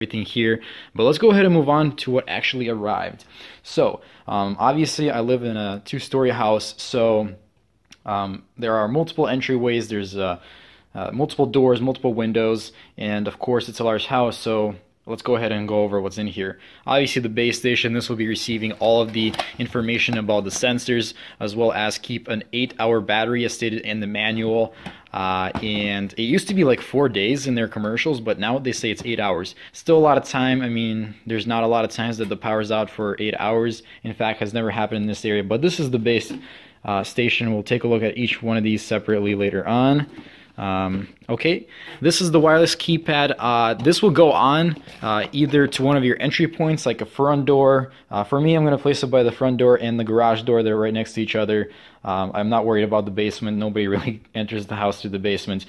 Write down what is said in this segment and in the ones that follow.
everything here, but let's go ahead and move on to what actually arrived. So obviously I live in a two-story house, so there are multiple entryways, there's multiple doors, multiple windows, and of course it's a large house, so let's go ahead and go over what's in here. Obviously the base station, this will be receiving all of the information about the sensors, as well as keep an 8-hour battery as stated in the manual. And it used to be like 4 days in their commercials, but now they say it's 8 hours. Still a lot of time. I mean, there's not a lot of times that the power's out for 8 hours. In fact, has never happened in this area, but this is the base station. We'll take a look at each one of these separately later on. Okay, this is the wireless keypad. This will go on either to one of your entry points, like a front door. For me, I'm going to place it by the front door and the garage door. They're right next to each other. I'm not worried about the basement. Nobody really enters the house through the basement.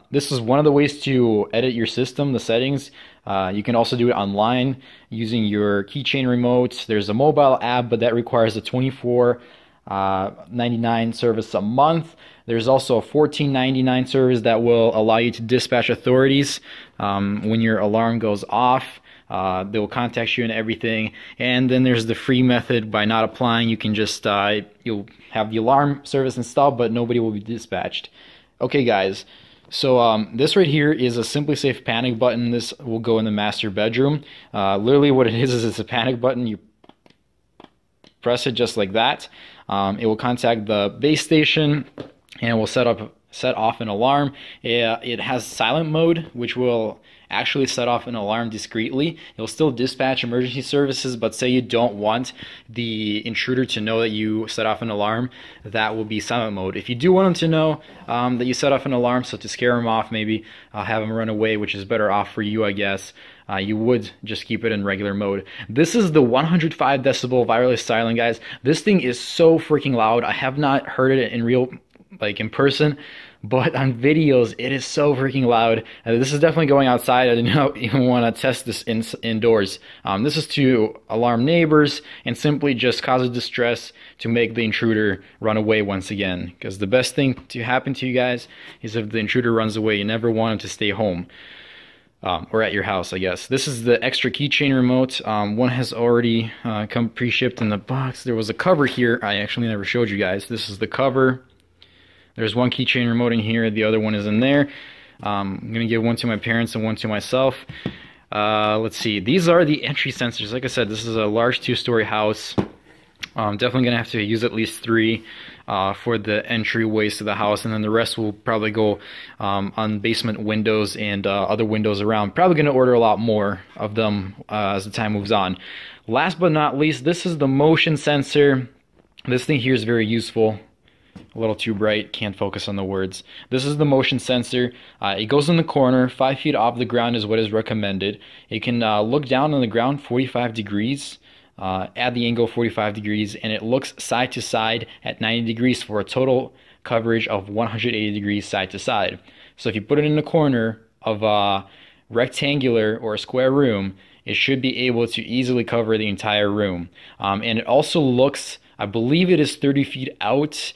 This is one of the ways to edit your system, the settings. You can also do it online using your keychain remote. There's a mobile app, but that requires a $24.99 service a month. There's also a $14.99 service that will allow you to dispatch authorities when your alarm goes off. They will contact you and everything. And then there's the free method. By not applying, you can just you'll have the alarm service installed, but nobody will be dispatched. Okay, guys. So this right here is a SimpliSafe panic button. This will go in the master bedroom. Literally, what it is it's a panic button. You press it just like that. It will contact the base station and will set off an alarm. It has silent mode, which will actually set off an alarm discreetly. It'll still dispatch emergency services, but say you don't want the intruder to know that you set off an alarm, that will be silent mode. If you do want them to know that you set off an alarm, so to scare them off, maybe have them run away, which is better off for you, I guess, you would just keep it in regular mode. This is the 105 decibel wireless silent, guys. This thing is so freaking loud. I have not heard it in real, like in person, but on videos it is so freaking loud. This is definitely going outside. I didn't even want to test this indoors. This is to alarm neighbors and simply just cause a distress to make the intruder run away once again, because the best thing to happen to you guys is if the intruder runs away. You never want him to stay home. Or at your house, I guess. This is the extra keychain remote. One has already come pre-shipped in the box. There was a cover here. I actually never showed you guys. This is the cover. There's one keychain remote in here. The other one is in there. I'm going to give one to my parents and one to myself. Let's see. These are the entry sensors. Like I said, this is a large two-story house. Definitely going to have to use at least 3 for the entryways to the house, and then the rest will probably go on basement windows and other windows around. Probably going to order a lot more of them as the time moves on. Last but not least, this is the motion sensor. This thing here is very useful. A little too bright, can't focus on the words. This is the motion sensor. It goes in the corner, 5 feet off the ground is what is recommended. It can look down on the ground 45 degrees. At the angle 45 degrees, and it looks side to side at 90 degrees for a total coverage of 180 degrees side to side. So if you put it in the corner of a rectangular or a square room, it should be able to easily cover the entire room. And it also looks, I believe it is 30 feet out.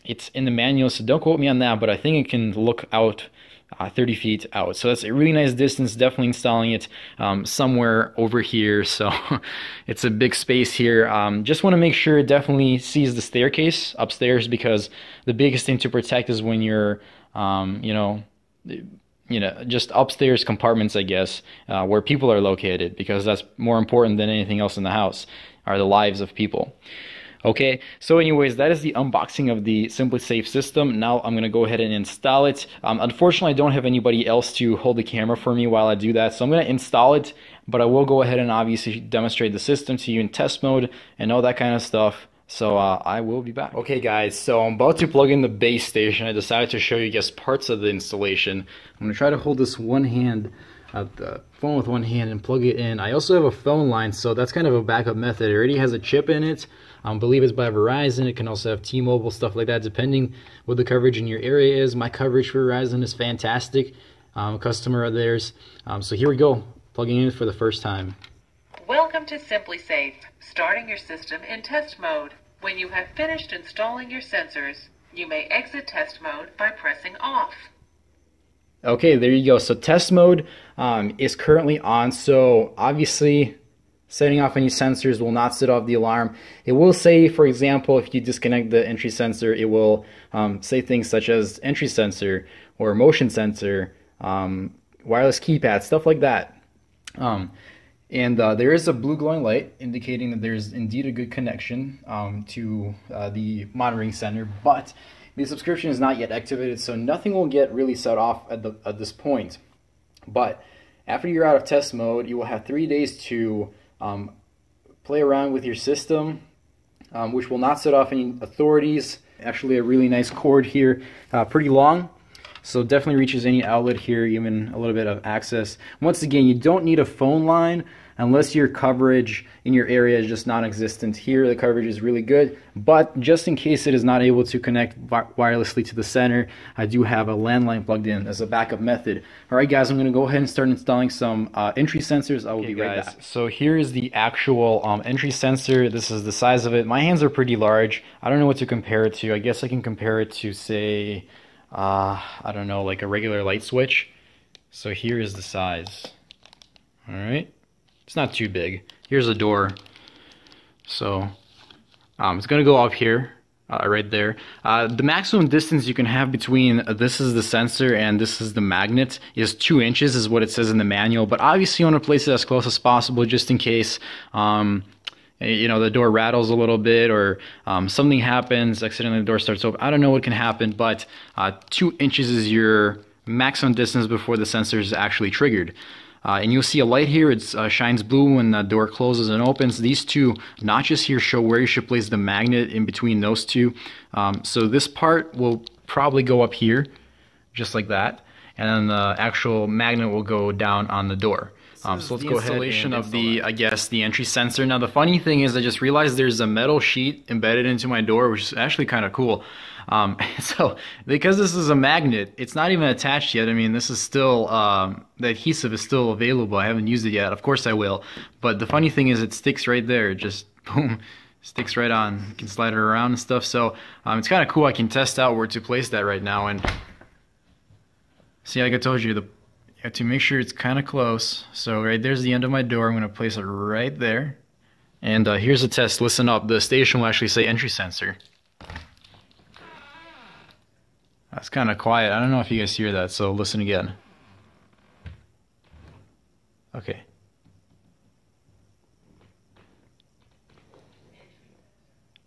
It's in the manual, so don't quote me on that, but I think it can look out 30 feet out. So that's a really nice distance. Definitely installing it somewhere over here. So it's a big space here. Just want to make sure it definitely sees the staircase upstairs, because the biggest thing to protect is when you're, just upstairs compartments, I guess, where people are located, because that's more important than anything else in the house, are the lives of people. Okay, so anyways, that is the unboxing of the SimpliSafe system. Now I'm going to go ahead and install it. Unfortunately, I don't have anybody else to hold the camera for me while I do that, so I'm going to install it, but I will go ahead and obviously demonstrate the system to you in test mode and all that kind of stuff. So I will be back. Okay guys, so I'm about to plug in the base station. I decided to show you guys parts of the installation. I'm going to try to hold this the phone with one hand and plug it in. I also have a phone line, so that's kind of a backup method. It already has a chip in it. I believe it's by Verizon. It can also have T-Mobile, stuff like that, depending what the coverage in your area is. My coverage for Verizon is fantastic. I'm a customer of theirs. So here we go, plugging in for the first time. Welcome to SimpliSafe, starting your system in test mode. When you have finished installing your sensors, you may exit test mode by pressing off. Okay, there you go. So test mode is currently on. So obviously, setting off any sensors will not set off the alarm. It will say, for example, if you disconnect the entry sensor, it will say things such as entry sensor or motion sensor, wireless keypad, stuff like that. There is a blue glowing light indicating that there's indeed a good connection to the monitoring center, but the subscription is not yet activated, so nothing will get really set off at this point. But after you're out of test mode, you will have 3 days to play around with your system, which will not set off any authorities. Actually, a really nice cord here, pretty long. So definitely reaches any outlet here, even a little bit of access. Once again, you don't need a phone line unless your coverage in your area is just non-existent. Here, the coverage is really good, but just in case it is not able to connect wirelessly to the center, I do have a landline plugged in as a backup method. All right, guys, I'm going to go ahead and start installing some entry sensors. I will be right back. So here is the actual entry sensor. This is the size of it. My hands are pretty large. I don't know what to compare it to. I guess I can compare it to, say, I don't know, like a regular light switch. So here is the size. All right, it's not too big. Here's a door. So it's gonna go up here, right there. The maximum distance you can have between this is the sensor and this is the magnet is 2 inches, is what it says in the manual. But obviously you want to place it as close as possible, just in case you know, the door rattles a little bit, or something happens, accidentally the door starts open. I don't know what can happen, but 2 inches is your maximum distance before the sensor is actually triggered. And you'll see a light here. It shines blue when the door closes and opens. These two notches here show where you should place the magnet in between those two. So this part will probably go up here, just like that, and then the actual magnet will go down on the door. So let's go ahead and of the, I guess, the entry sensor. Now the funny thing is I just realized there's a metal sheet embedded into my door, which is actually kind of cool. So because this is a magnet, it's not even attached yet. I mean, this is still, the adhesive is still available. I haven't used it yet. Of course I will. But the funny thing is it sticks right there. It just, boom, sticks right on. You can slide it around and stuff. So it's kind of cool. I can test out where to place that right now. And see, like I told you, you have to make sure it's kind of close. So right there's the end of my door. I'm going to place it right there. And here's a test. Listen up. The station will actually say entry sensor. That's kind of quiet. I don't know if you guys hear that, so listen again. Okay.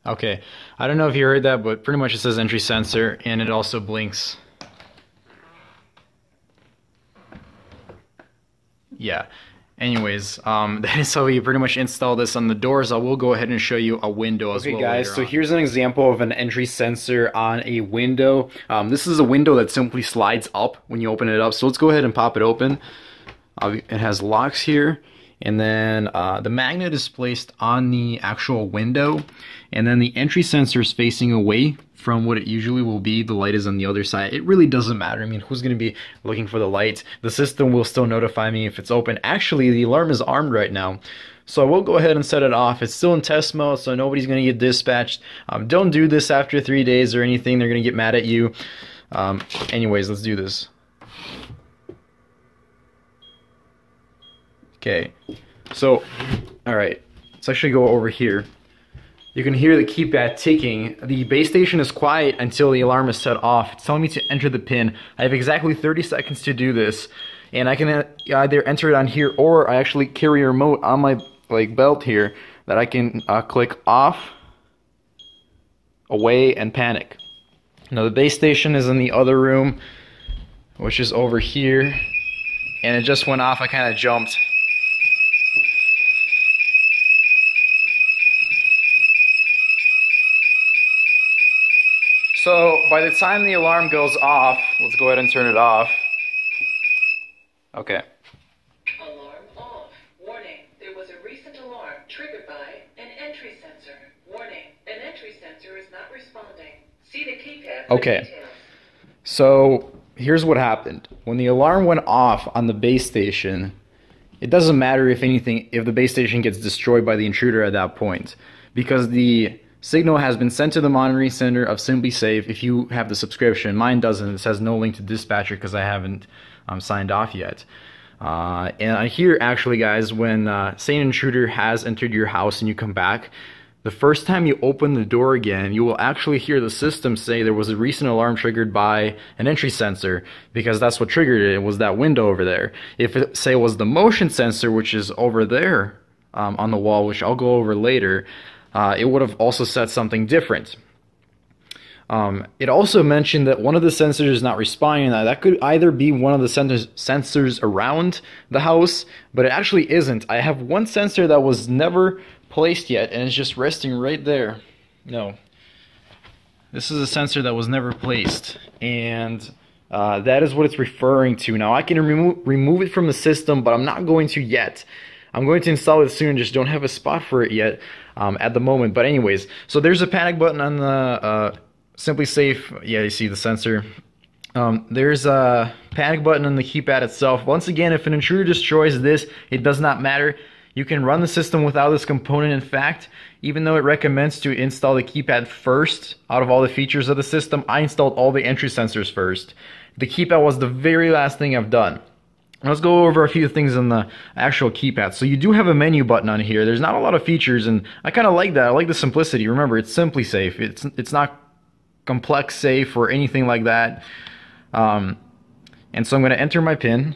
Okay. I don't know if you heard that, but pretty much it says entry sensor, and it also blinks. Yeah. Anyways, that is how you pretty much install this on the doors. I will go ahead and show you a window as well. Okay, guys, so here's an example of an entry sensor on a window. This is a window that simply slides up when you open it up. So let's go ahead and pop it open. It has locks here, and then the magnet is placed on the actual window, and then the entry sensor is facing away from what it usually will be. The light is on the other side. It really doesn't matter. I mean, who's going to be looking for the light? The system will still notify me if it's open. Actually, the alarm is armed right now, so I will go ahead and set it off. It's still in test mode, so nobody's going to get dispatched. Don't do this after 3 days or anything. They're going to get mad at you. Anyways, let's do this. Okay, so, alright, let's actually go over here. You can hear the keypad ticking. The base station is quiet until the alarm is set off. It's telling me to enter the pin. I have exactly 30 seconds to do this, and I can either enter it on here, or I actually carry a remote on my belt here that I can click off, away, and panic. Now the base station is in the other room, which is over here, and it just went off. I kind of jumped. So by the time the alarm goes off, let's go ahead and turn it off. Okay. Alarm off. Warning, there was a recent alarm triggered by an entry sensor. Warning, an entry sensor is not responding. See the keypad for details. So here's what happened. When the alarm went off on the base station, it doesn't matter if the base station gets destroyed by the intruder at that point, because the signal has been sent to the monitoring center of SimpliSafe if you have the subscription. Mine doesn't. It says no link to dispatcher because I haven't signed off yet. And here, actually, guys, when say an intruder has entered your house and you come back, the first time you open the door again, you will actually hear the system say there was a recent alarm triggered by an entry sensor, because that's what triggered it. It was that window over there. If it, say, was the motion sensor, which is over there on the wall, which I'll go over later, it would have also said something different. It also mentioned that one of the sensors is not responding. Now, that could either be one of the sensors around the house, but it actually isn't. I have one sensor that was never placed yet, and it's just resting right there. No. This is a sensor that was never placed, and that is what it's referring to. Now, I can remove it from the system, but I'm not going to yet. I'm going to install it soon, just don't have a spot for it yet at the moment. But anyways, so there's a panic button on the SimpliSafe. Yeah, you see the sensor. There's a panic button on the keypad itself. Once again, if an intruder destroys this, it does not matter. You can run the system without this component. In fact, even though it recommends to install the keypad first out of all the features of the system, I installed all the entry sensors first. The keypad was the very last thing I've done. Let's go over a few things on the actual keypad. So you do have a menu button on here. There's not a lot of features, and I kind of like that. I like the simplicity. Remember, it's SimpliSafe. It's not complex safe or anything like that. And so I'm going to enter my PIN.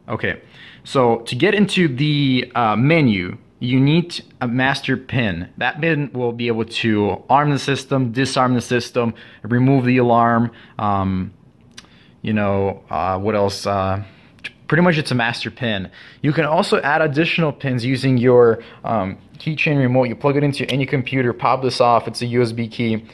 Okay, so to get into the menu, you need a master PIN. That PIN will be able to arm the system, disarm the system, remove the alarm. What else? Pretty much it's a master PIN. You can also add additional pins using your keychain remote. You plug it into any computer, pop this off, it's a USB key.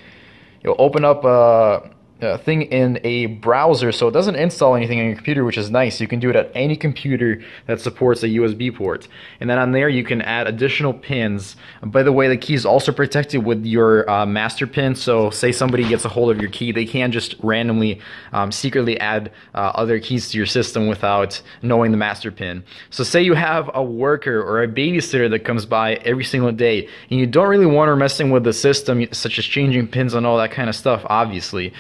You'll open up a thing in a browser, so it doesn't install anything on your computer, which is nice. You can do it at any computer that supports a USB port. And then on there you can add additional pins. By the way, the key is also protected with your master PIN, so say somebody gets a hold of your key, they can't just randomly secretly add other keys to your system without knowing the master PIN. So say you have a worker or a babysitter that comes by every single day, and you don't really want her messing with the system, such as changing pins and all that kind of stuff, obviously.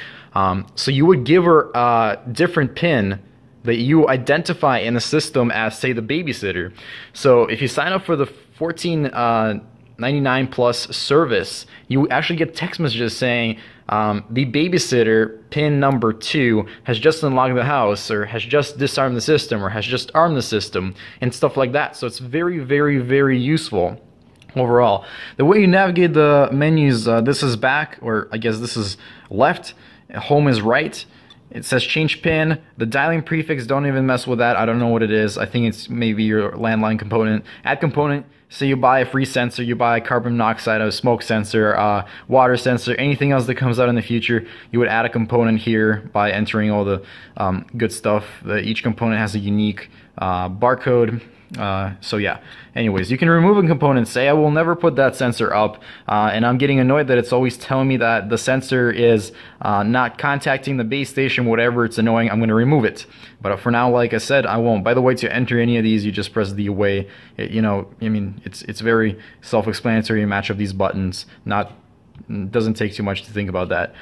So you would give her a different PIN that you identify in the system as, say, the babysitter. So if you sign up for the $14.99 plus service, you actually get text messages saying the babysitter PIN number 2 has just unlocked the house, or has just disarmed the system, or has just armed the system, and stuff like that. So it's very, very, very useful overall. The way you navigate the menus, this is back, or I guess this is left. Home is right. It says change PIN. The dialing prefix, don't even mess with that. I don't know what it is. I think it's maybe your landline component. Add component. Say you buy a free sensor, you buy a carbon monoxide, a smoke sensor, water sensor, anything else that comes out in the future, you would add a component here by entering all the good stuff. Each component has a unique barcode. So yeah, anyways, you can remove a component. Say I will never put that sensor up, and I'm getting annoyed that it's always telling me that the sensor is not contacting the base station, whatever. It's annoying. I'm going to remove it, but for now, like I said, I won't. By the way, to enter any of these, you just press the away. It's very self-explanatory. Match of these buttons, doesn't take too much to think about that.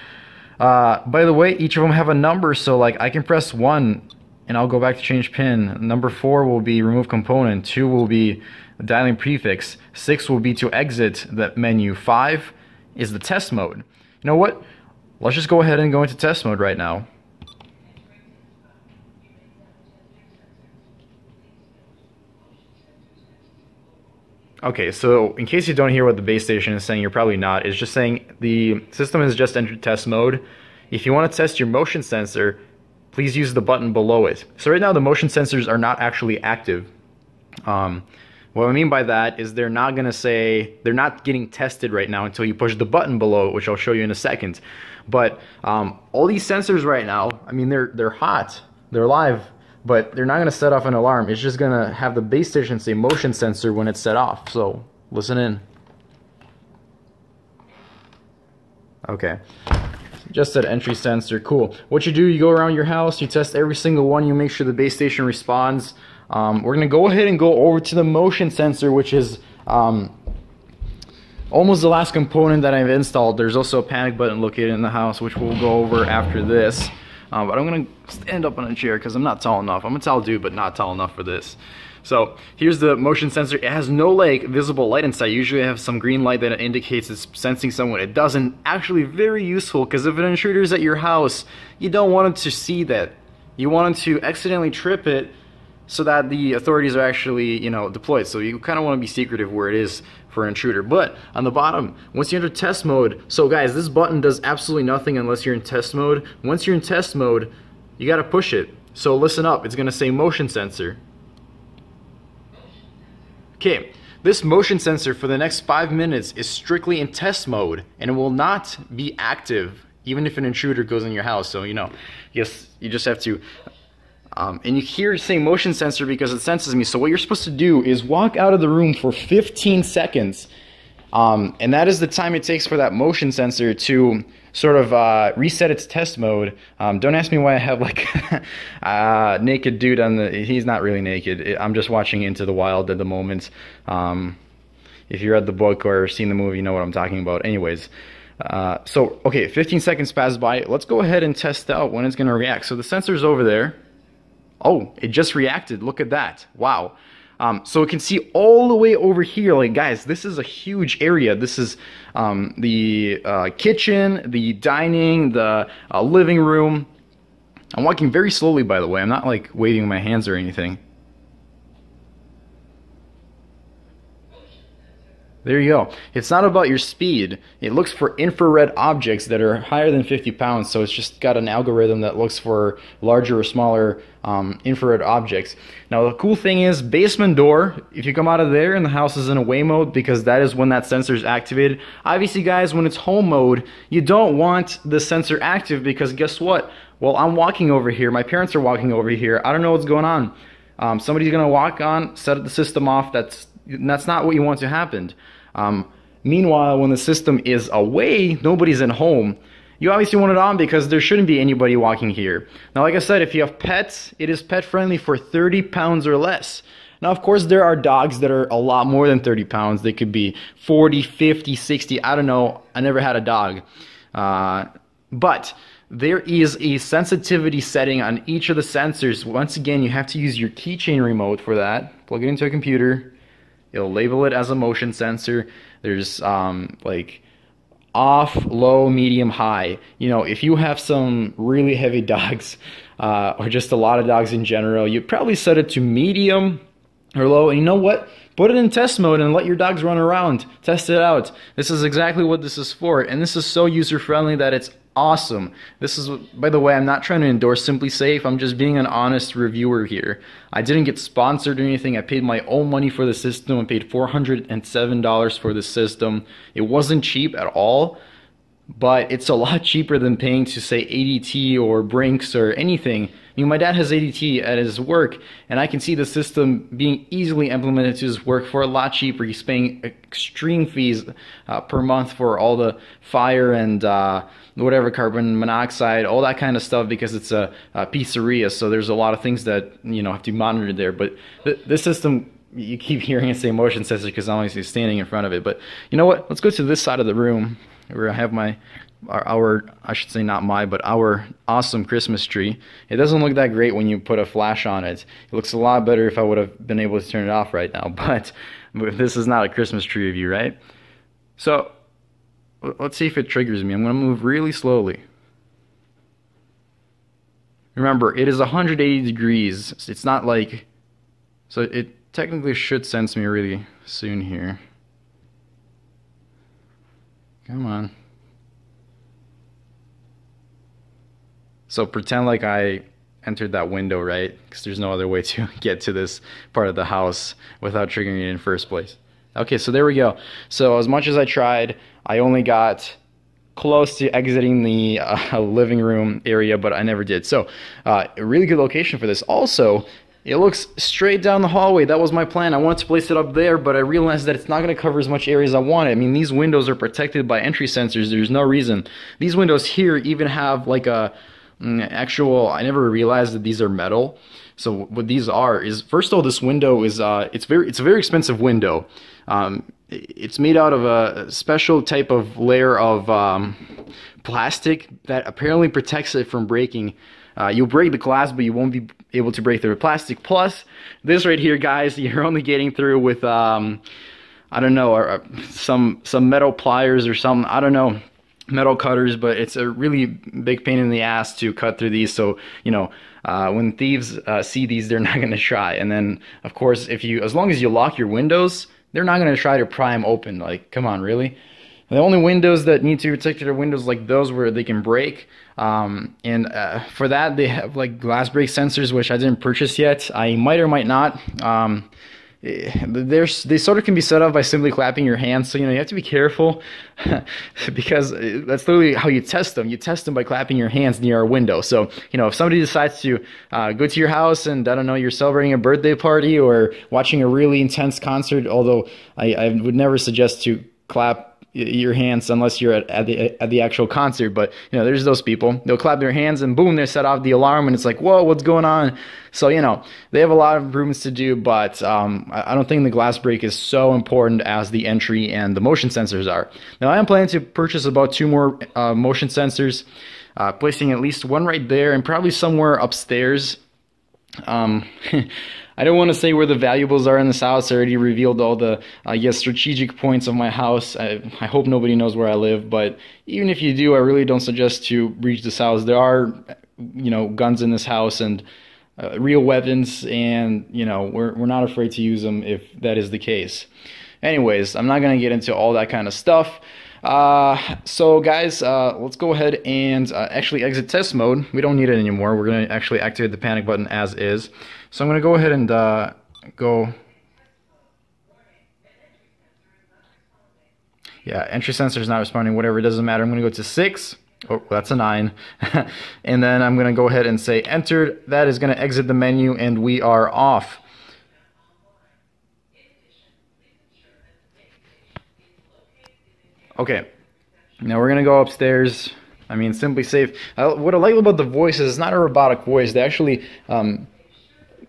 By the way, each of them have a number, so like I can press 1 and I'll go back to change PIN. Number 4 will be remove component. 2 will be dialing prefix. 6 will be to exit the menu. 5 is the test mode. You know what? Let's just go ahead and go into test mode right now. Okay, so in case you don't hear what the base station is saying, you're probably not. It's just saying the system has just entered test mode. If you want to test your motion sensor, please use the button below it. So right now the motion sensors are not actually active. What I mean by that is they're not getting tested right now until you push the button below it, which I'll show you in a second. But all these sensors right now, I mean, they're hot, they're live, but they're not going to set off an alarm. It's just going to have the base station say motion sensor when it's set off. So listen in. Okay. Just said entry sensor. Cool. What you do, you go around your house, you test every single one, you make sure the base station responds. We're going to go ahead and go over to the motion sensor, which is almost the last component that I've installed. There's also a panic button located in the house, which we'll go over after this. But I'm gonna stand up on a chair because I'm not tall enough. I'm a tall dude, but not tall enough for this. So here's the motion sensor. It has no like visible light inside. Usually I have some green light that indicates it's sensing someone. It doesn't. Actually very useful, because if an intruder is at your house, you don't want it to see that. You want it to accidentally trip it so that the authorities are actually, you know, deployed. So you kind of want to be secretive where it is for an intruder. But on the bottom, once you enter test mode, so guys, this button does absolutely nothing unless you're in test mode. Once you're in test mode, you got to push it. So listen up, it's going to say motion sensor. Okay, this motion sensor for the next 5 minutes is strictly in test mode, and it will not be active even if an intruder goes in your house. So, you know, yes, you just have to, and you hear it saying motion sensor because it senses me. So what you're supposed to do is walk out of the room for 15 seconds, and that is the time it takes for that motion sensor to sort of reset its test mode. Don't ask me why I have like a naked dude on the, he's not really naked. I'm just watching Into the Wild at the moment. If you read the book or seen the movie, you know what I'm talking about. Anyways, so okay, 15 seconds pass by. Let's go ahead and test out when it's gonna react. So the sensor's over there. Oh, it just reacted. Look at that. Wow. So it can see all the way over here. Like, guys, this is a huge area. This is the kitchen, the dining, the living room. I'm walking very slowly, by the way. I'm not like waving my hands or anything. There you go. It's not about your speed. It looks for infrared objects that are higher than 50 pounds, so it's just got an algorithm that looks for larger or smaller infrared objects. Now the cool thing is, basement door, if you come out of there and the house is in away mode, because that is when that sensor is activated. Obviously guys, when it's home mode, you don't want the sensor active, because guess what? Well, I'm walking over here, my parents are walking over here, I don't know what's going on. Somebody's gonna walk on, set the system off. That's not what you want to happen. Meanwhile, when the system is away, nobody's in home, you obviously want it on because there shouldn't be anybody walking here. Now, like I said, if you have pets, it is pet friendly for 30 pounds or less. Now, of course, there are dogs that are a lot more than 30 pounds. They could be 40, 50, 60, I don't know. I never had a dog. But there is a sensitivity setting on each of the sensors. Once again, you have to use your keychain remote for that. Plug it into a computer. It'll label it as a motion sensor. There's like off, low, medium, high. You know, if you have some really heavy dogs or just a lot of dogs in general, you'd probably set it to medium or low. And you know what? Put it in test mode and let your dogs run around. Test it out. This is exactly what this is for. And this is so user-friendly that it's awesome. This is, by the way, I'm not trying to endorse Simply Safe. I'm just being an honest reviewer here. I didn't get sponsored or anything. I paid my own money for the system. I paid $407 for the system. It wasn't cheap at all, but it's a lot cheaper than paying to, say, ADT or Brinks or anything. You know, my dad has ADT at his work, and I can see the system being easily implemented to his work for a lot cheaper. He's paying extreme fees per month for all the fire and whatever, carbon monoxide, all that kind of stuff, because it's a pizzeria, so there's a lot of things that, you know, have to be monitored there. But this system, you keep hearing it say motion sensor because I'm obviously standing in front of it. But you know what? Let's go to this side of the room where I have our I should say not my, but our awesome Christmas tree. It doesn't look that great when you put a flash on it. It looks a lot better if I would have been able to turn it off right now, but this is not a Christmas tree review, right? So let's see if it triggers me. I'm going to move really slowly. Remember, it is 180 degrees. It's not like, so it technically should sense me really soon here. Come on. So pretend like I entered that window, right? Because there's no other way to get to this part of the house without triggering it in first place. Okay, so there we go. So as much as I tried, I only got close to exiting the living room area, but I never did. So a really good location for this. Also, it looks straight down the hallway. That was my plan. I wanted to place it up there, but I realized that it's not going to cover as much area as I wanted. I mean, these windows are protected by entry sensors. There's no reason. These windows here even have like a actual, I never realized that these are metal. So what these are is, first of all, this window is it's a very expensive window. it's made out of a special type of layer of plastic that apparently protects it from breaking. You'll break the glass, but you won't be able to break the plastic. Plus, this right here, guys, you're only getting through with I don't know, some metal pliers or something. I don't know, metal cutters, but it's a really big pain in the ass to cut through these. So, you know, when thieves see these, they're not going to try. And then, of course, as long as you lock your windows, they're not going to try to pry them open. Like, come on, really? The only windows that need to be protected are windows like those where they can break. For that, they have like glass break sensors, which I didn't purchase yet. I might or might not. They sort of can be set off by simply clapping your hands, so you know you have to be careful because that's literally how you test them. You test them by clapping your hands near a window. So you know if somebody decides to go to your house and I don't know, you're celebrating a birthday party or watching a really intense concert, although I would never suggest to clap your hands unless you're at the actual concert. But you know, there's those people, they'll clap their hands and boom, they set off the alarm and it's like, whoa, what's going on? So you know, they have a lot of improvements to do, but I don't think the glass break is so important as the entry and the motion sensors are. Now I am planning to purchase about 2 more motion sensors, placing at least one right there and probably somewhere upstairs. I don't want to say where the valuables are in this house. I already revealed all the, strategic points of my house. I hope nobody knows where I live, but even if you do, I really don't suggest to breach this house. There are, you know, guns in this house and real weapons, and, you know, we're not afraid to use them if that is the case. Anyways, I'm not going to get into all that kind of stuff. So guys, let's go ahead and actually exit test mode. We don't need it anymore. We're going to actually activate the panic button as is. So I'm going to go ahead and go. Yeah, entry sensor is not responding, whatever, it doesn't matter. I'm going to go to 6. Oh, that's a 9. And then I'm going to go ahead and say enter. That is going to exit the menu and we are off. Okay, now we're going to go upstairs. I mean, Simply Safe. What I like about the voice is it's not a robotic voice. They actually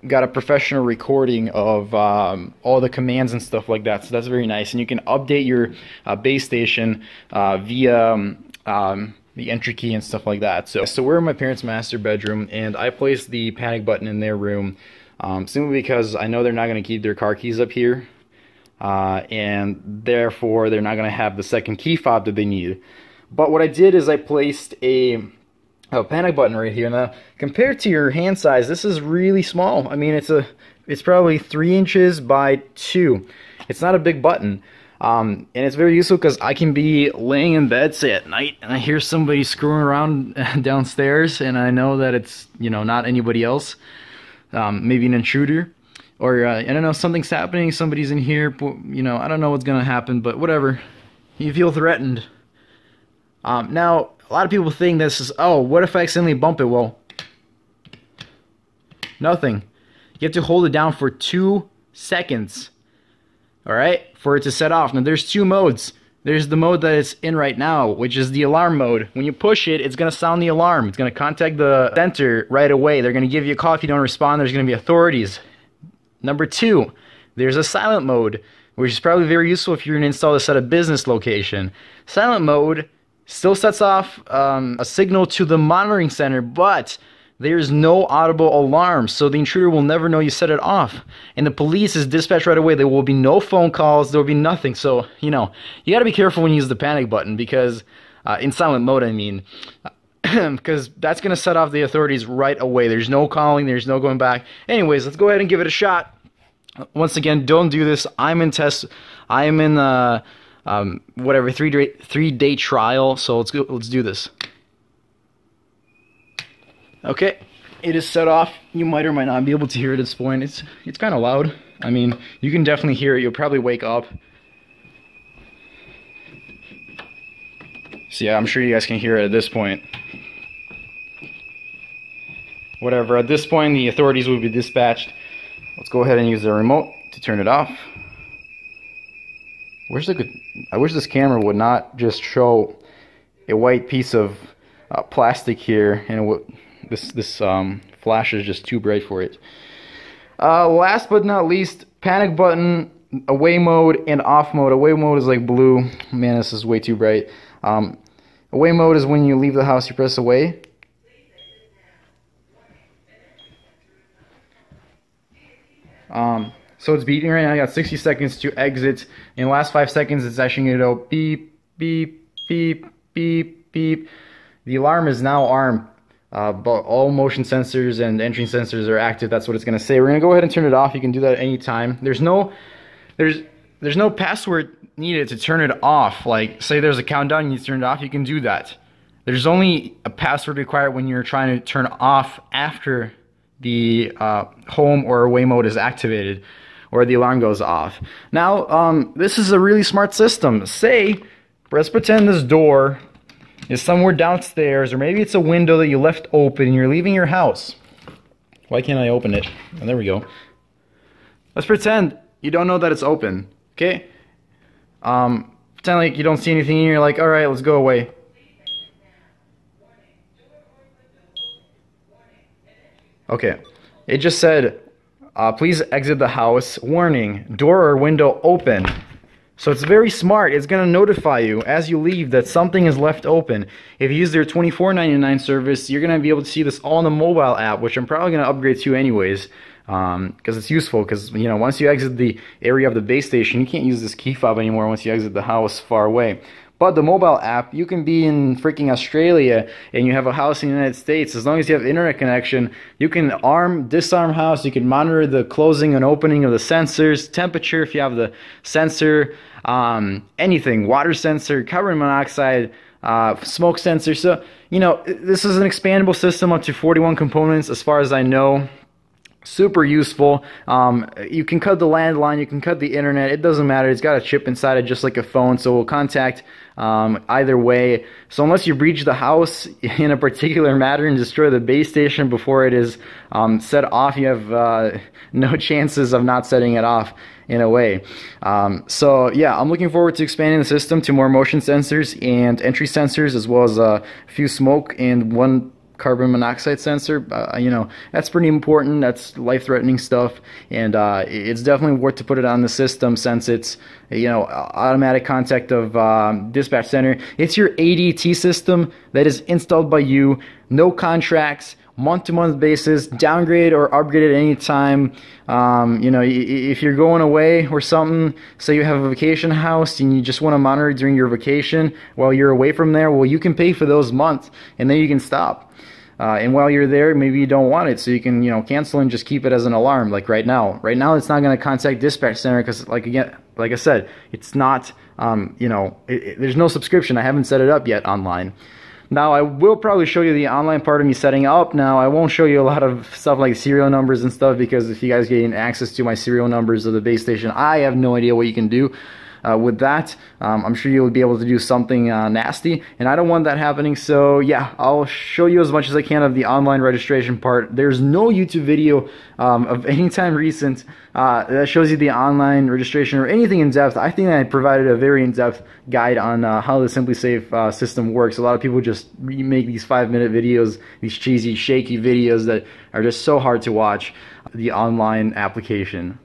got a professional recording of all the commands and stuff like that. So that's very nice. And you can update your base station via the entry key and stuff like that. So we're in my parents' master bedroom, and I placed the panic button in their room simply because I know they're not going to keep their car keys up here. And therefore they're not going to have the second key fob that they need. But what I did is I placed a panic button right here. Now, compared to your hand size, this is really small. I mean, it's probably 3 inches by 2. It's not a big button, and it's very useful because I can be laying in bed, say at night, and I hear somebody screwing around downstairs, and I know that it's, you know, not anybody else, maybe an intruder. Or, I don't know, something's happening, somebody's in here, you know, I don't know what's going to happen, but whatever. You feel threatened. Now, a lot of people think this is, oh, what if I accidentally bump it? Well, nothing. You have to hold it down for 2 seconds, alright, for it to set off. Now, there's 2 modes. There's the mode that it's in right now, which is the alarm mode. When you push it, it's going to sound the alarm. It's going to contact the center right away. They're going to give you a call if you don't respond. There's going to be authorities. Number 2, there's a silent mode, which is probably very useful if you're going to install this at a business location. Silent mode still sets off a signal to the monitoring center, but there's no audible alarm, so the intruder will never know you set it off. And the police is dispatched right away. There will be no phone calls. There will be nothing. So, you know, you got to be careful when you use the panic button because, in silent mode, I mean, because that's going to set off the authorities right away. There's no calling. There's no going back. Anyways, let's go ahead and give it a shot. Once again, don't do this. I'm in test. I am in whatever 3-day trial. So let's go. Let's do this. Okay, it is set off. You might or might not be able to hear it at this point. It's kind of loud. I mean, you can definitely hear it. You'll probably wake up. So yeah, I'm sure you guys can hear it at this point. Whatever, at this point the authorities will be dispatched. Let's go ahead and use the remote to turn it off. I wish this camera would not just show a white piece of plastic here, and this flash is just too bright for it. Last but not least, panic button away mode and off mode. Away mode is like blue. Man, this is way too bright. Away mode is when you leave the house, you press away. So it's beeping right now. I got 60 seconds to exit. In the last 5 seconds, it's actually going to go beep, beep, beep, beep, beep. The alarm is now armed, but all motion sensors and entry sensors are active. That's what it's going to say. We're going to go ahead and turn it off. You can do that at any time. There's no password needed to turn it off. Like, say there's a countdown, you need to turn it off. You can do that. There's only a password required when you're trying to turn off after the home or away mode is activated, or the alarm goes off. Now, this is a really smart system. Say, let's pretend this door is somewhere downstairs, or maybe it's a window that you left open and you're leaving your house. Why can't I open it? Oh, there we go. Let's pretend you don't know that it's open, okay? Pretend like you don't see anything and you're like, all right, let's go away. Okay, it just said, please exit the house. Warning, door or window open. So it's very smart. It's going to notify you as you leave that something is left open. If you use their $24.99 service, you're going to be able to see this all in the mobile app, which I'm probably going to upgrade to anyways, because it's useful. Because, you know, once you exit the area of the base station, you can't use this key fob anymore once you exit the house far away. But the mobile app, you can be in freaking Australia and you have a house in the United States. As long as you have internet connection, you can disarm house. You can monitor the closing and opening of the sensors, temperature if you have the sensor, anything, water sensor, carbon monoxide, smoke sensor. So, you know, this is an expandable system up to 41 components as far as I know. Super useful. You can cut the landline, you can cut the internet, it doesn't matter. It's got a chip inside it just like a phone, so it will contact either way. So unless you breach the house in a particular matter and destroy the base station before it is set off, you have no chances of not setting it off in a way. So yeah, I'm looking forward to expanding the system to more motion sensors and entry sensors, as well as a few smoke and one carbon monoxide sensor. You know, that's pretty important. That's life-threatening stuff, and it's definitely worth to put it on the system, since it's, you know, automatic contact of dispatch center. It's your ADT system that is installed by you, no contracts, month-to-month basis, downgrade or upgrade at any time. You know, if you're going away or something, say you have a vacation house and you just want to monitor during your vacation while you're away from there, well, you can pay for those months and then you can stop. And while you're there, maybe you don't want it, so you can, you know, cancel and just keep it as an alarm, like right now. Right now, it's not going to contact dispatch center because, like I said, it's not, you know, there's no subscription. I haven't set it up yet online. Now, I will probably show you the online part of me setting up. Now, I won't show you a lot of stuff like serial numbers and stuff, because if you guys gain access to my serial numbers of the base station, I have no idea what you can do with that. I'm sure you'll be able to do something nasty, and I don't want that happening. So yeah, I'll show you as much as I can of the online registration part. There's no YouTube video of any time recent that shows you the online registration or anything in depth. I think I provided a very in-depth guide on how the SimpliSafe system works. A lot of people just make these 5-minute videos, these cheesy, shaky videos that are just so hard to watch. The online application.